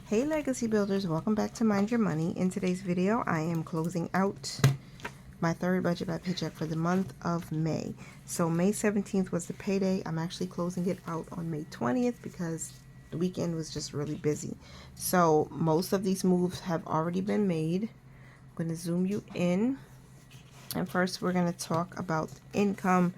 Hey Legacy Builders, welcome back to Mind Your Money. In today's video, I am closing out my third budget by paycheck for the month of May. So May 17th was the payday. I'm actually closing it out on May 20th because the weekend was just really busy. So most of these moves have already been made. I'm going to zoom you in. And first we're going to talk about income.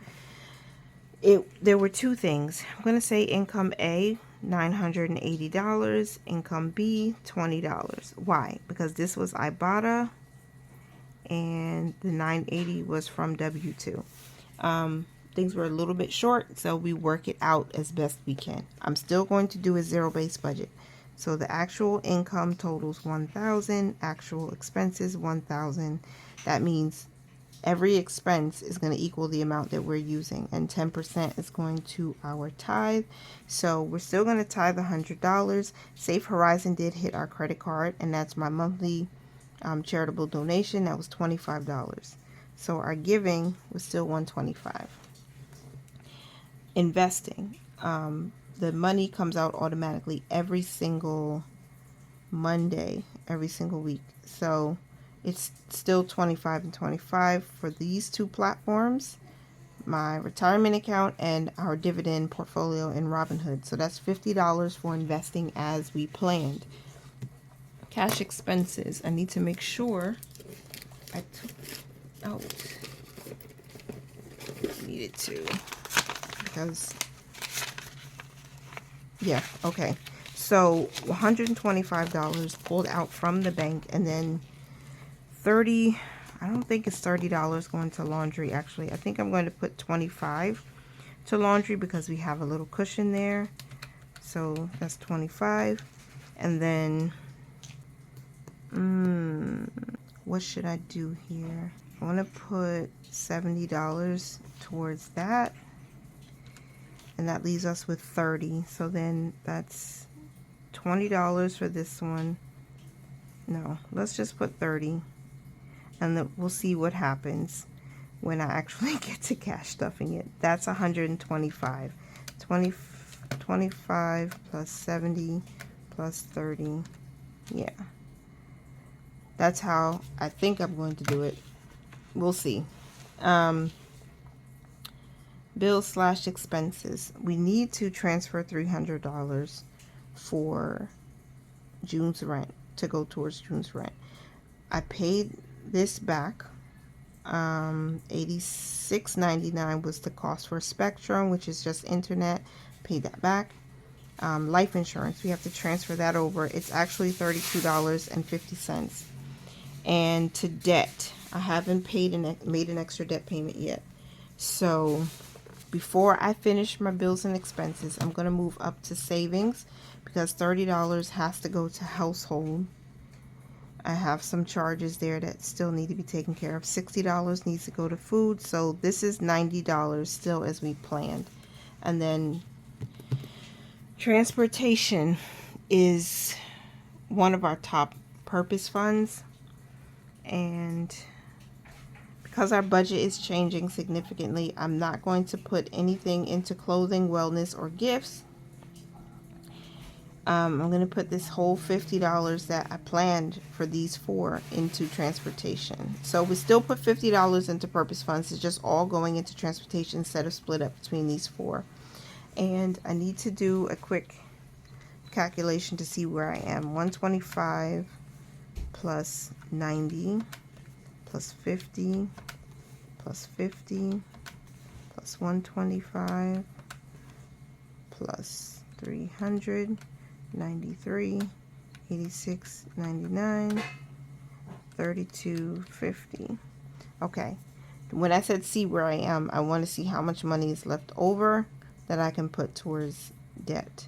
There were two things. I'm going to say income A, $980, income B, $20. Why? Because this was Ibotta and the $980 was from W2. Things were a little bit short, so we work it out as best we can. I'm still going to do a zero-based budget. So the actual income totals $1,000, actual expenses $1,000. That means every expense is going to equal the amount that we're using, and 10% is going to our tithe. So we're still going to tithe $100. Safe Horizon did hit our credit card, and that's my monthly charitable donation. That was $25. So our giving was still $125. Investing, the money comes out automatically every single Monday, every single week. So it's still $25 and $25 for these two platforms, my retirement account and our dividend portfolio in Robinhood. So that's $50 for investing as we planned. Cash expenses, I need to make sure I took out, needed to, because, yeah, okay. So $125 pulled out from the bank, and then I don't think it's $30 going to laundry. Actually, I think I'm going to put $25 to laundry because we have a little cushion there. So that's $25. And then what should I do here? I want to put $70 towards that, and that leaves us with $30. So then that's $20 for this one. No, let's just put $30. And then we'll see what happens when I actually get to cash stuffing it. That's $125. 25 plus 70 plus 30. Yeah. That's how I think I'm going to do it. We'll see. Bills/expenses. We need to transfer $300 for June's rent, to go towards June's rent. I paid this back. $86.99 was the cost for Spectrum, which is just internet. Paid that back. Life insurance, we have to transfer that over. It's actually $32.50. And to debt, I haven't made an extra debt payment yet. So before I finish my bills and expenses, I'm going to move up to savings because $30 has to go to household. I have some charges there that still need to be taken care of. $60 needs to go to food. So this is $90 still as we planned. And then transportation is one of our top purpose funds. And because our budget is changing significantly, I'm not going to put anything into clothing, wellness, or gifts. I'm going to put this whole $50 that I planned for these four into transportation. So we still put $50 into purpose funds. It's just all going into transportation instead of split up between these four. And I need to do a quick calculation to see where I am. 125 plus 90 plus 50 plus 50 plus 125 plus 300. 93, 86, 99, 32, 50. Okay, when I said see where I am, I want to see how much money is left over that I can put towards debt.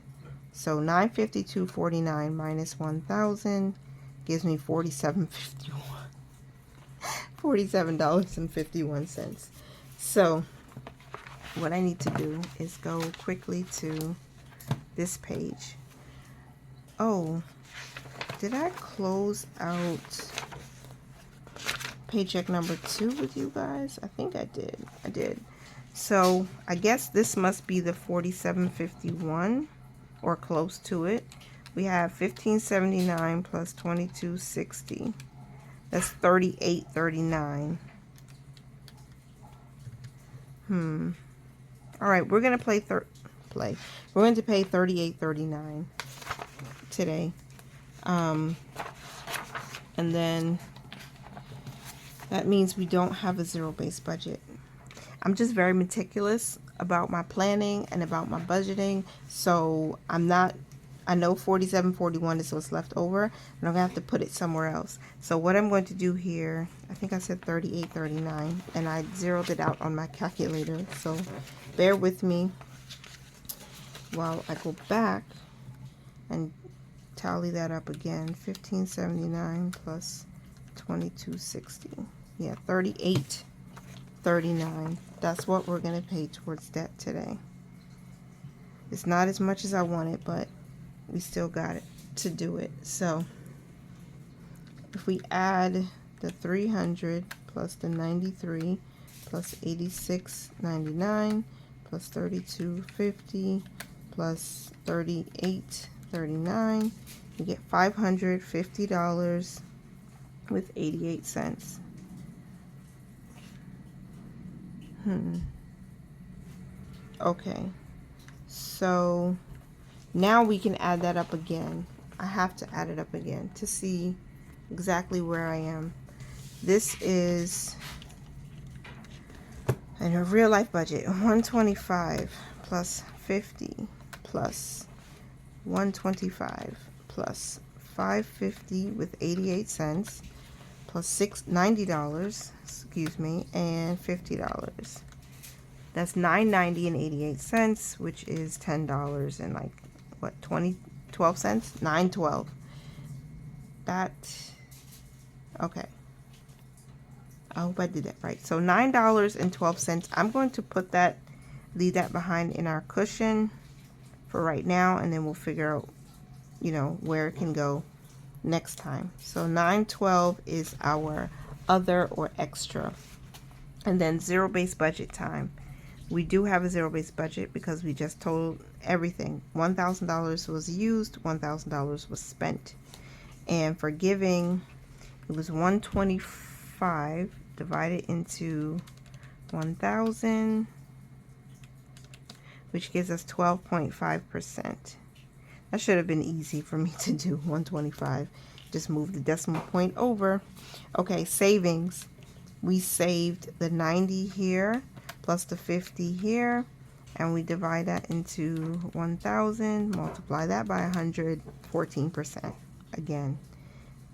So $952.49 minus 1,000 gives me $47.51. $47.51. So what I need to do is go quickly to this page. Oh, did I close out paycheck number 2 with you guys? I think I did. I did. So I guess this must be the $47.51 or close to it. We have $15.79 plus $22.60. That's $38.39. All right, we're gonna We're going to pay $38.39 today, and then that means we don't have a zero-based budget. I'm just very meticulous about my planning and about my budgeting, so I know $47.41 is what's left over, and I'm gonna have to put it somewhere else. So what I'm going to do here, I think I said $38.39, and I zeroed it out on my calculator, so bear with me while I go back and tally that up again. $15.79 plus $22.60. Yeah, $38.39. That's what we're gonna pay towards debt today. It's not as much as I wanted, but we still got it to do it. So if we add the 300 plus the 93 plus 86.99 plus 32.50 plus 38.39, you get $550 with 88 cents. Okay, so now we can add that up again. I have to add it up again to see exactly where I am. This is in a real life budget, 125 plus 50 plus 125 plus 550 with 88 cents plus $90, excuse me, and $50. That's $9.90 and 88 cents, which is $10 and like what, 12 cents? $9.12. That, okay, I hope I did that right. So $9.12. I'm going to leave that behind in our cushion for right now, and then we'll figure out, you know, where it can go next time. So $9.12 is our other or extra. And then zero-based budget time. We do have a zero-based budget because we just totaled everything. $1,000 was used, $1,000 was spent. And for giving, it was 125 divided into 1,000, which gives us 12.5%. That should have been easy for me to do, 125. Just move the decimal point over. Okay, savings. We saved the 90 here plus the 50 here, and we divide that into 1,000, multiply that by 100, 14%. Again,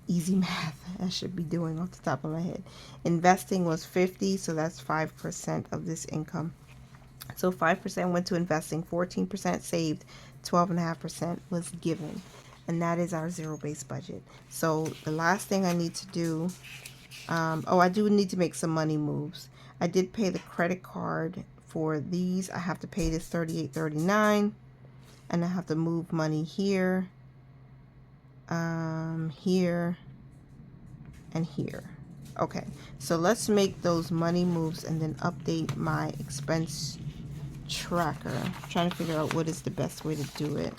easy math. I should be doing off the top of my head. Investing was 50, so that's 5% of this income. So 5% went to investing, 14% saved, 12.5% was given. And that is our zero-based budget. So the last thing I need to do, I do need to make some money moves. I did pay the credit card for these. I have to pay this $38.39, and I have to move money here, here, and here. Okay, so let's make those money moves and then update my expense tracker. I'm trying to figure out what is the best way to do it.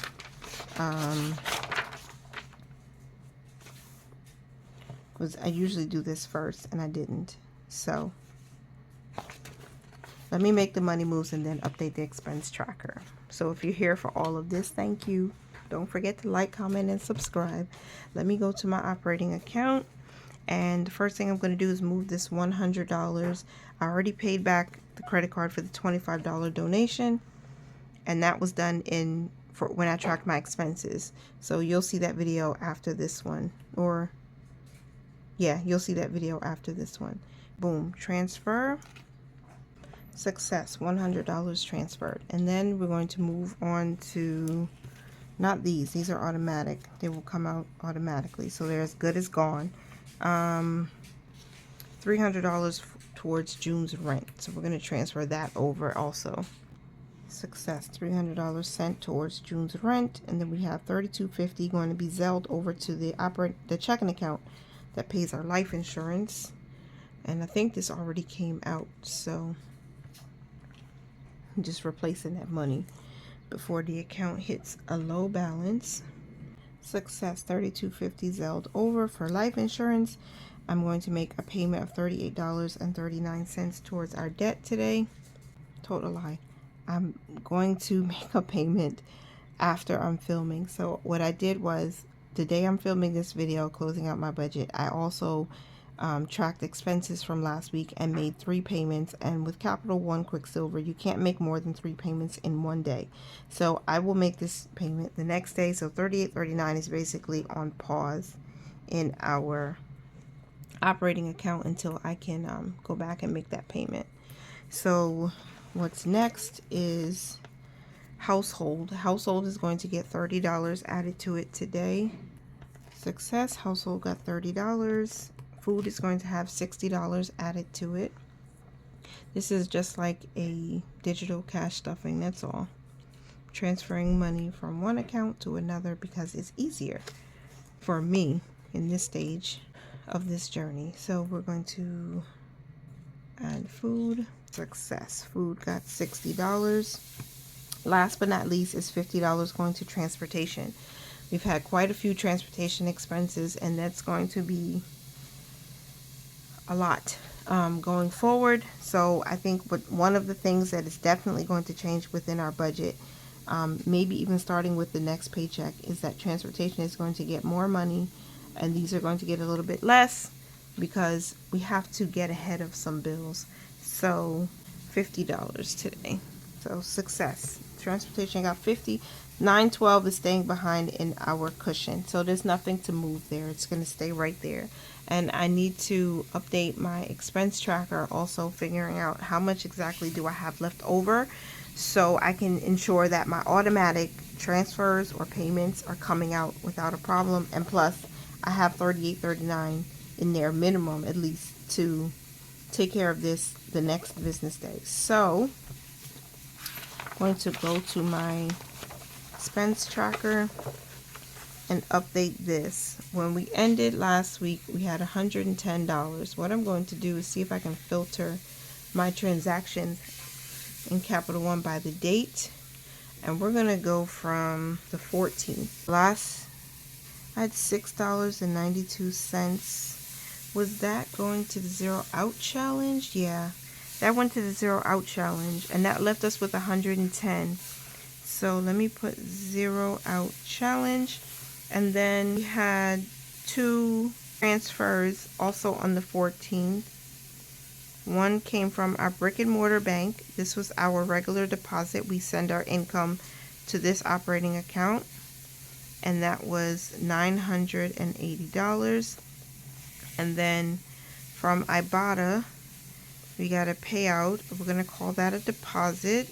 Because I usually do this first and I didn't. So let me make the money moves and then update the expense tracker. So if you're here for all of this, thank you. Don't forget to like, comment, and subscribe. Let me go to my operating account. And the first thing I'm going to do is move this $100. I already paid back the credit card for the $25 donation. And that was done for when I tracked my expenses. So you'll see that video after this one. Or, yeah, you'll see that video after this one. Boom, transfer. Success, $100 transferred. And then we're going to move on to, not these are automatic. They will come out automatically. So they're as good as gone. $300 towards June's rent. So we're going to transfer that over also. Success, $300 sent towards June's rent. And then we have $32.50 going to be Zelled over to the checking account that pays our life insurance. And I think this already came out, so I'm just replacing that money before the account hits a low balance. Success. 32.50 Zelled over for life insurance. I'm going to make a payment of $38.39 towards our debt today. Total lie. I'm going to make a payment after I'm filming. So what I did was, the day I'm filming this video, closing out my budget, I also tracked expenses from last week and made 3 payments. And with Capital One Quicksilver, you can't make more than 3 payments in one day. So I will make this payment the next day. So $38.39 is basically on pause in our operating account until I can go back and make that payment. So what's next is household. Household is going to get $30 added to it today. Success. Household got $30. Food is going to have $60 added to it. This is just like a digital cash stuffing, that's all. Transferring money from one account to another because it's easier for me in this stage of this journey. So we're going to add food. Success. Food got $60. Last but not least is $50 going to transportation. We've had quite a few transportation expenses, and that's going to be a lot going forward. So I think one of the things that is definitely going to change within our budget, maybe even starting with the next paycheck, is that transportation is going to get more money, and these are going to get a little bit less because we have to get ahead of some bills. So $50 today. So success. Transportation got $50. $9.12 is staying behind in our cushion, so there's nothing to move there. It's going to stay right there. And I need to update my expense tracker, also figuring out how much exactly do I have left over, so I can ensure that my automatic transfers or payments are coming out without a problem. And plus I have $38.39 in there minimum, at least, to take care of this the next business day. So I'm going to go to my expense tracker and update this. When we ended last week, we had $110. What I'm going to do is see if I can filter my transactions in Capital One by the date, and we're gonna go from the 14th. Last I had $6.92. Was that going to the zero out challenge? Yeah, that went to the zero out challenge, and that left us with 110. So let me put zero out challenge. And then we had 2 transfers also on the 14th. One came from our brick and mortar bank. This was our regular deposit. We send our income to this operating account, and that was $980. And then from Ibotta, we got a payout. We're going to call that a deposit.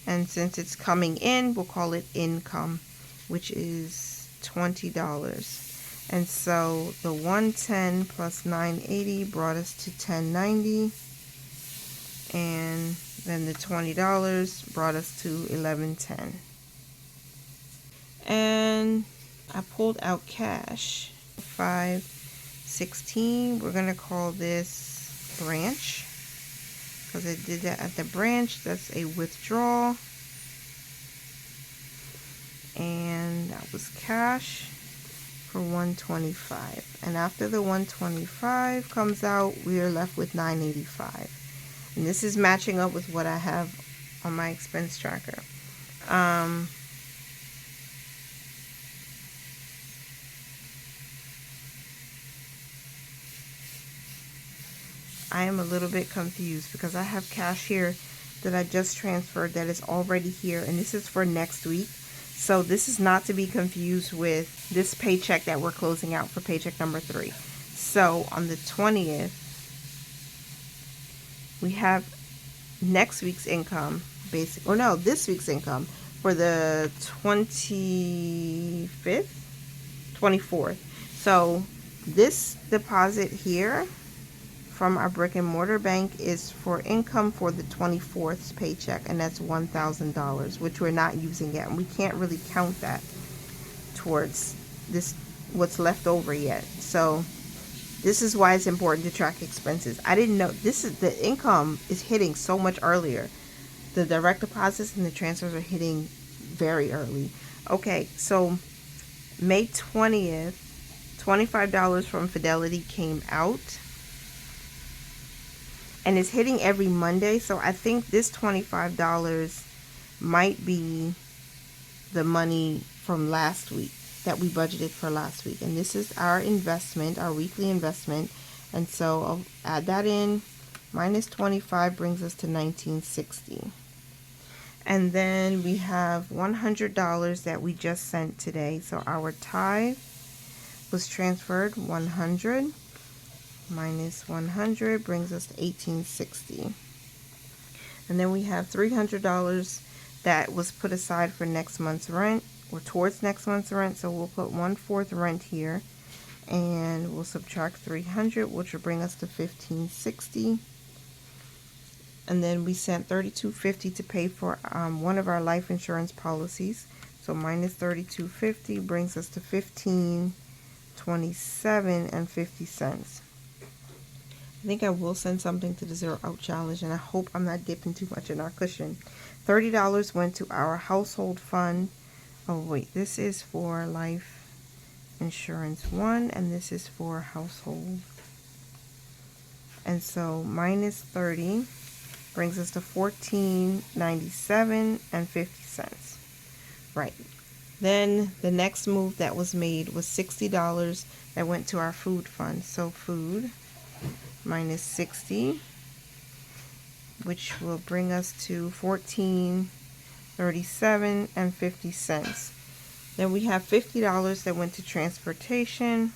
And since it's coming in, we'll call it income, which is $20. And so the 110 plus 980 brought us to 1090, and then the $20 brought us to 1110. And I pulled out cash, 516. We're gonna call this branch because I did that at the branch. That's a withdrawal, and that was cash for 125. And after the 125 comes out, we are left with 985. And this is matching up with what I have on my expense tracker. I am a little bit confused because I have cash here that I just transferred that is already here, and this is for next week. So this is not to be confused with this paycheck that we're closing out for paycheck number 3. So on the 20th, we have next week's income, this week's income for the 24th. So this deposit here from our brick and mortar bank is for income for the 24th paycheck, and that's $1,000, which we're not using yet, and we can't really count that towards this what's left over yet. So this is why it's important to track expenses. I didn't know the income is hitting so much earlier. The direct deposits and the transfers are hitting very early. Okay, so May 20th, $25 from Fidelity came out. And it's hitting every Monday. So I think this $25 might be the money from last week that we budgeted for last week. And this is our investment, our weekly investment. And so I'll add that in. Minus 25 brings us to $19.60. And then we have $100 that we just sent today. So our tithe was transferred. 100 minus 100 brings us to $18.60. And then we have $300 that was put aside for next month's rent, or towards next month's rent. So we'll put 1/4 rent here, and we'll subtract 300, which will bring us to $15.60. And then we sent $32.50 to pay for one of our life insurance policies. So minus $32.50 brings us to $15.27.50. I think I will send something to the Zero Out Challenge, and I hope I'm not dipping too much in our cushion. $30 went to our household fund. Oh wait, this is for life insurance 1, and this is for household. And so minus 30 brings us to $14.97.50. Right. Then the next move that was made was $60 that went to our food fund. So food minus 60, which will bring us to $14.37.50. Then we have $50 that went to transportation.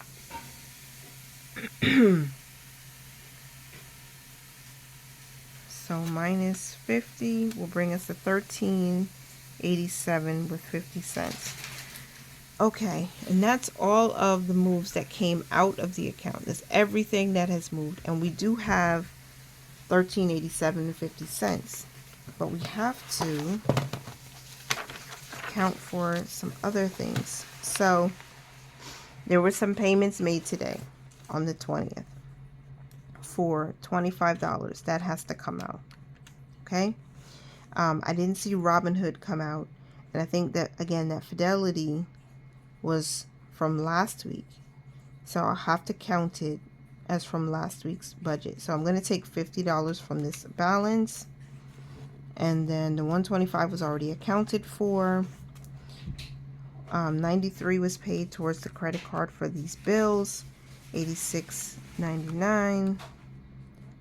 So minus 50 will bring us to $13.87 with 50 cents. Okay, and that's all of the moves that came out of the account. That's everything that has moved. And we do have $13.87 and 50 cents. But we have to account for some other things. So there were some payments made today on the 20th for $25. That has to come out. Okay? I didn't see Robinhood come out. And I think that, again, that Fidelity was from last week. So I'll have to count it as from last week's budget. So I'm going to take $50 from this balance. And then the $125 was already accounted for. $93 was paid towards the credit card for these bills. $86.99.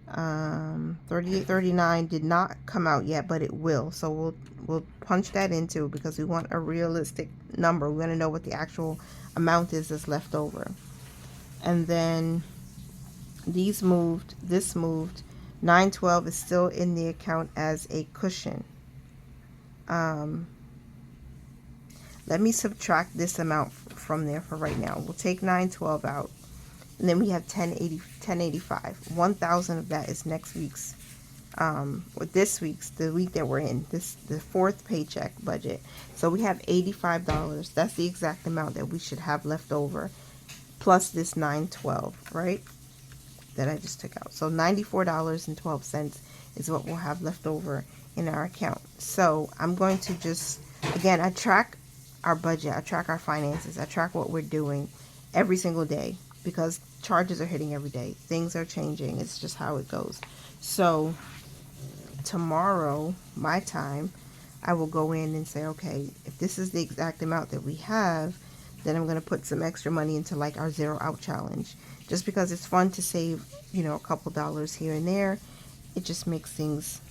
$38.39 did not come out yet, but it will. So we'll punch that into, because we want a realistic number. We want to know what the actual amount is that's left over. And then these moved, this moved. $9.12 is still in the account as a cushion. Let me subtract this amount from there for right now. We'll take $9.12 out. And then we have $10.85. $1,000 of that is next week's, or this week's, the week that we're in, the fourth paycheck budget. So we have $85. That's the exact amount that we should have left over, plus this $9.12, right? That I just took out. So $94.12 is what we'll have left over in our account. So I'm going to just, again, I track our budget, I track our finances, I track what we're doing every single day, because charges are hitting every day. Things are changing. It's just how it goes. So tomorrow, my time, I will go in and say, okay, if this is the exact amount that we have, then I'm going to put some extra money into like our Zero Out Challenge. Just because it's fun to save, a couple dollars here and there. It just makes things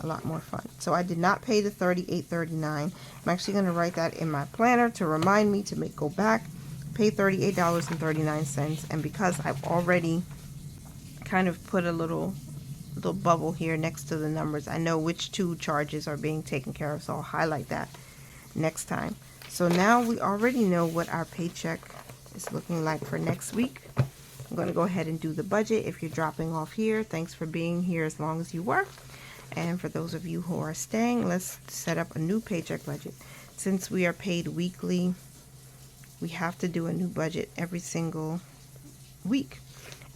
a lot more fun. So I did not pay the $38.39. I'm actually going to write that in my planner to remind me to go back, pay $38.39. And because I've already kind of put a little bubble here next to the numbers, I know which two charges are being taken care of, so I'll highlight that next time. So now we already know what our paycheck is looking like for next week. I'm going to go ahead and do the budget. If you're dropping off here, thanks for being here as long as you were. And for those of you who are staying, let's set up a new paycheck budget. Since we are paid weekly, we have to do a new budget every single week.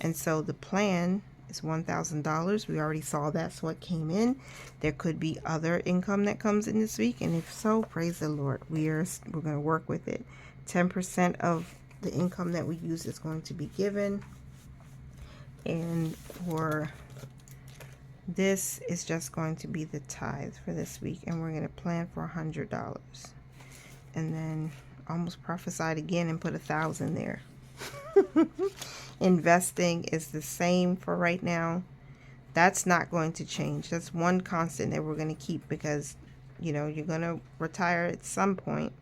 And so the plan is $1,000. We already saw that's what came in. There could be other income that comes in this week, and if so, praise the Lord. We're going to work with it. 10% of the income that we use is going to be given. And for this is just going to be the tithe for this week. And we're going to plan for $100. And then almost prophesied again and put 1,000 there. Investing is the same for right now. That's not going to change. That's one constant that we're going to keep because, you know, you're going to retire at some point,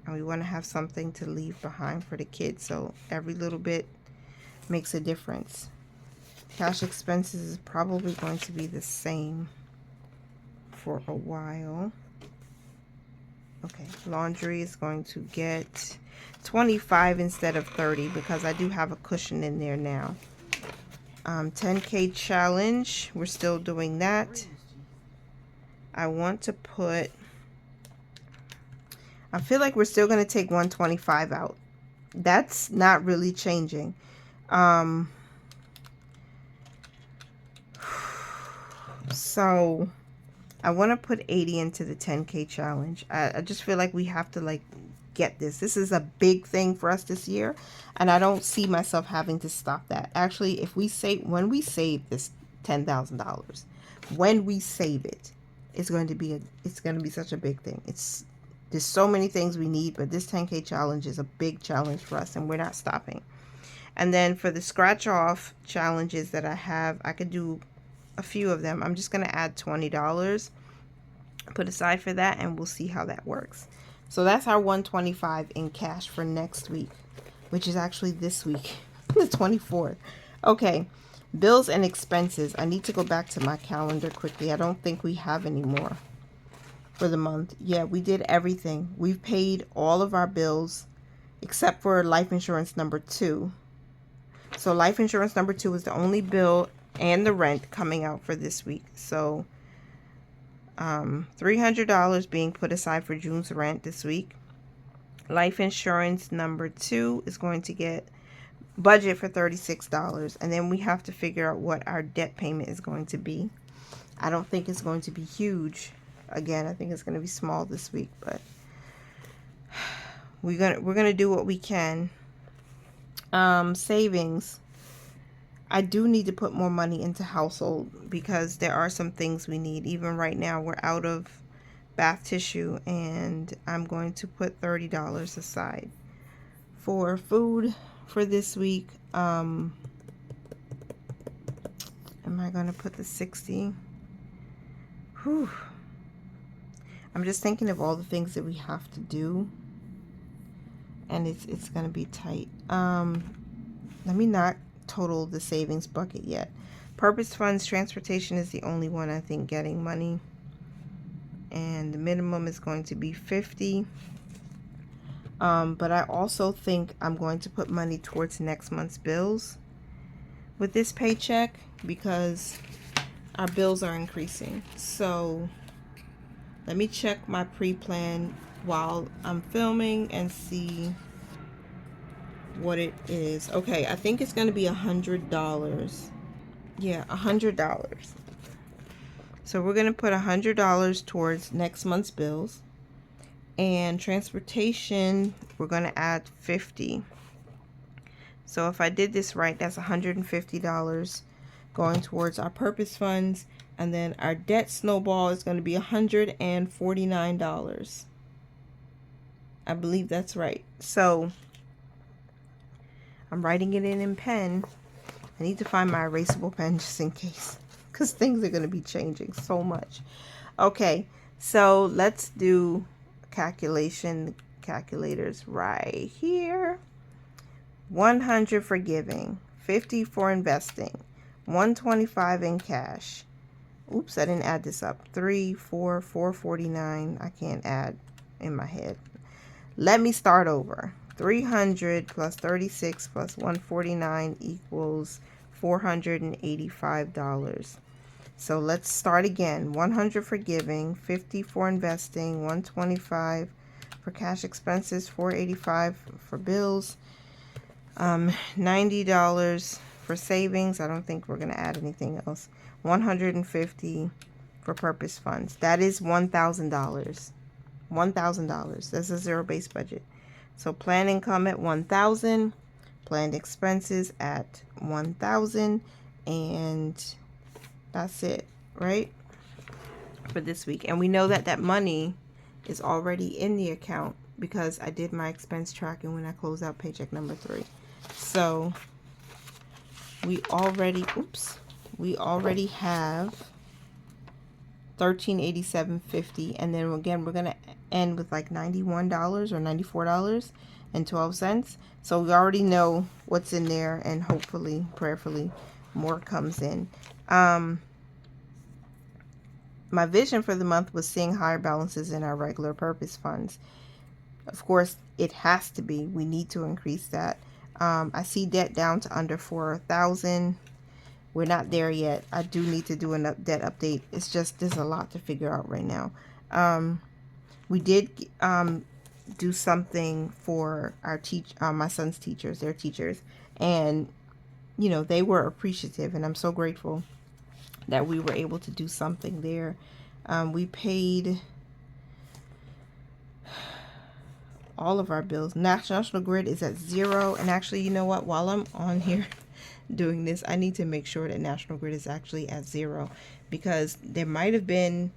and we want to have something to leave behind for the kids. So every little bit makes a difference. Cash expenses is probably going to be the same for a while. Okay, laundry is going to get 25 instead of 30 because I do have a cushion in there now. 10K challenge, we're still doing that. I want to put, I feel like we're still going to take 125 out. That's not really changing. So I want to put 80 into the 10K challenge. I just feel like we have to like get this. This is a big thing for us this year, and I don't see myself having to stop that. Actually, if we save, when we save this $10,000, when we save it, it's going to be such a big thing. There's so many things we need, but this 10K challenge is a big challenge for us, and we're not stopping. And then for the scratch off challenges that I have, I could do a few of them. I'm just going to add $20 put aside for that, and we'll see how that works. So that's our 125 in cash for next week, which is actually this week, the 24th. Okay, bills and expenses. I need to go back to my calendar quickly. I don't think we have any more for the month. Yeah, we did everything. We've paid all of our bills except for life insurance number 2. So life insurance number 2 is the only bill and the rent coming out for this week. So $300 being put aside for June's rent this week. Life insurance number 2 is going to get budget for $36. And then we have to figure out what our debt payment is going to be. I don't think it's going to be huge. Again, I think it's going to be small this week, but we're gonna do what we can. Savings. I do need to put more money into household because there are some things we need. Even right now, we're out of bath tissue, and I'm going to put $30 aside for food for this week. Am I going to put the 60? Whew. I'm just thinking of all the things that we have to do, and it's going to be tight. Let me not total the savings bucket yet. Purpose funds, transportation is the only one I think getting money, and the minimum is going to be 50. But I also think I'm going to put money towards next month's bills with this paycheck because our bills are increasing. So let me check my pre-plan while I'm filming and see what it is. Okay, I think it's going to be $100. Yeah, $100. So we're going to put $100 towards next month's bills, and transportation we're going to add 50. So if I did this right, that's $150 going towards our purpose funds, and then our debt snowball is going to be $149. I believe that's right. So I'm writing it in pen. I need to find my erasable pen just in case, because things are going to be changing so much. Okay, so let's do calculation. Calculators right here. 100 for giving, 50 for investing, 125 in cash. Oops, I didn't add this up. 449. I can't add in my head. Let me start over. 300 plus 36 plus 149 equals $485. So let's start again. 100 for giving, 50 for investing, 125 for cash expenses, 485 for bills, $90 for savings. I don't think we're going to add anything else. 150 for purpose funds. That is $1,000. $1,000. That's a zero-based budget. So planned income at 1,000, planned expenses at 1,000, and that's it, right? For this week. And we know that that money is already in the account because I did my expense tracking when I closed out paycheck number 3. So we already have $1387.50, and then again we're gonna end with like $91 or $94.12. So we already know what's in there, and hopefully, prayerfully, more comes in. My vision for the month was seeing higher balances in our regular purpose funds. Of course, it has to be. We need to increase that. I see debt down to under 4,000. We're not there yet. I do need to do a debt update. It's just there's a lot to figure out right now. We did do something for our my son's teachers, their teachers, and you know, they were appreciative, and I'm so grateful that we were able to do something there. We paid all of our bills. National Grid is at 0, and actually, you know what, while I'm on here doing this, I need to make sure that National Grid is actually at 0, because there might have been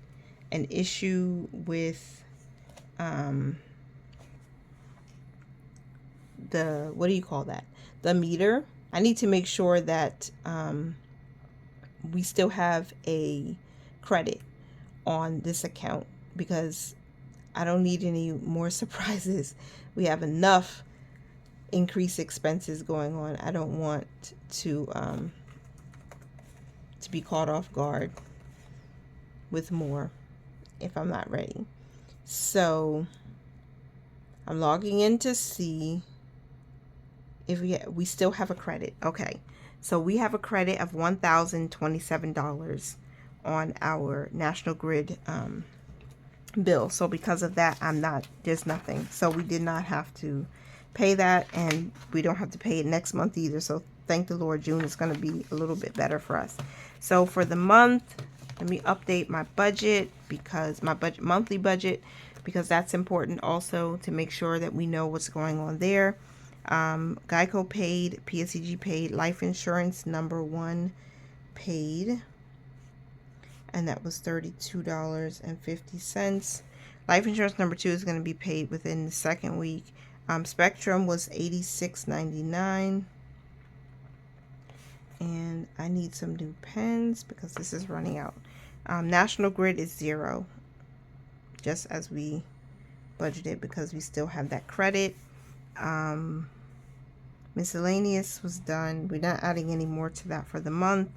an issue with the, what do you call that, the meter. I need to make sure that we still have a credit on this account, because I don't need any more surprises. We have enough increased expenses going on. I don't want to be caught off guard with more if I'm not ready. So I'm logging in to see if we still have a credit. Okay. So we have a credit of $1,027 on our National Grid bill. So because of that, there's nothing. So we did not have to pay that, and we don't have to pay it next month either. So thank the Lord, June is going to be a little bit better for us. So for the month, let me update my budget, because my monthly budget, because that's important also to make sure that we know what's going on there. Geico paid, PSEG paid, life insurance number 1 paid, and that was $32.50. Life insurance number 2 is going to be paid within the second week. Spectrum was $86.99, and I need some new pens because this is running out. National Grid is 0, just as we budgeted, because we still have that credit. Miscellaneous was done. We're not adding any more to that for the month,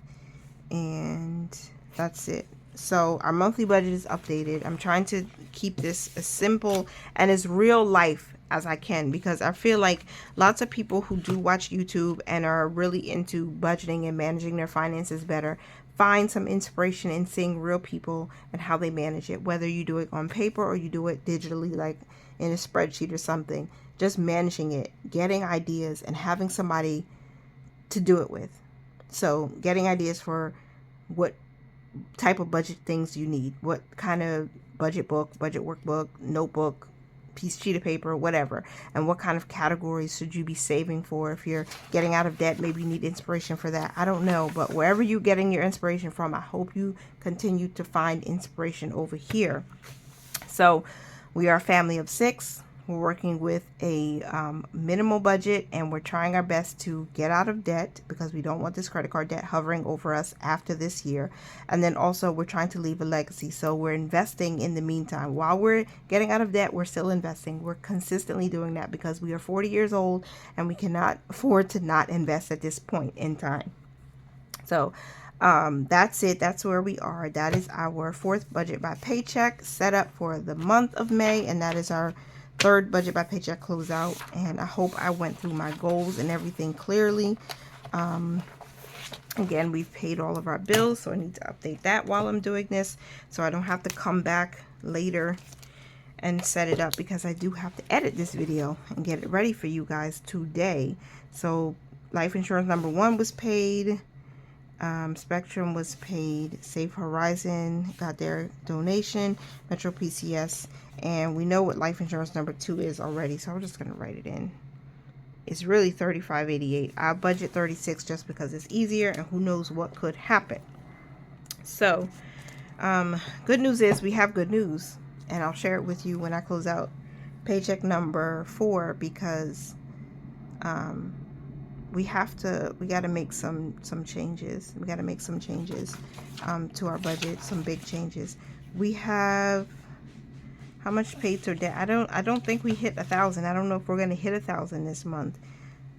and that's it. So our monthly budget is updated. I'm trying to keep this as simple and as real life as I can, because I feel like lots of people who do watch YouTube and are really into budgeting and managing their finances better find some inspiration in seeing real people and how they manage it, whether you do it on paper or you do it digitally, like in a spreadsheet or something. Just managing it, getting ideas, and having somebody to do it with. So getting ideas for what type of budget things you need, what kind of budget book, budget workbook, notebook, sheet of paper, whatever, and what kind of categories should you be saving for. If you're getting out of debt, maybe you need inspiration for that. I don't know, but wherever you're getting your inspiration from, I hope you continue to find inspiration over here. So we are a family of 6. We're working with a minimal budget, and we're trying our best to get out of debt, because we don't want this credit card debt hovering over us after this year. And then also we're trying to leave a legacy. So we're investing in the meantime. While we're getting out of debt, we're still investing. We're consistently doing that because we are 40 years old and we cannot afford to not invest at this point in time. So that's it. That's where we are. That is our 4th budget by paycheck set up for the month of May, and that is our 3rd budget by paycheck closeout. And I hope I went through my goals and everything clearly. Again, we've paid all of our bills, so I need to update that while I'm doing this, so I don't have to come back later and set it up, because I do have to edit this video and get it ready for you guys today. So life insurance number 1 was paid. Spectrum was paid. Safe Horizon got their donation. Metro PCS. And we know what life insurance number 2 is already, so I'm just going to write it in. It's really $35.88. I budget $36 just because it's easier, and who knows what could happen. So, good news is we have good news, and I'll share it with you when I close out paycheck number 4, because we got to make some changes. We got to make some changes to our budget, some big changes. We have, how much paid to debt? I don't think we hit 1,000. I don't know if we're going to hit 1,000 this month.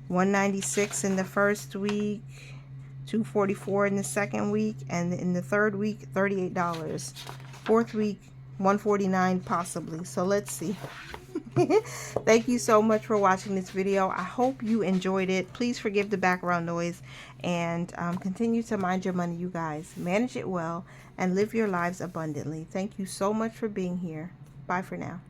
196 in the first week, 244 in the second week, and in the third week, $38. Fourth week, 149 possibly. So let's see. Thank you so much for watching this video. I hope you enjoyed it. Please forgive the background noise, and continue to mind your money, you guys. Manage it well and live your lives abundantly. Thank you so much for being here. Bye for now.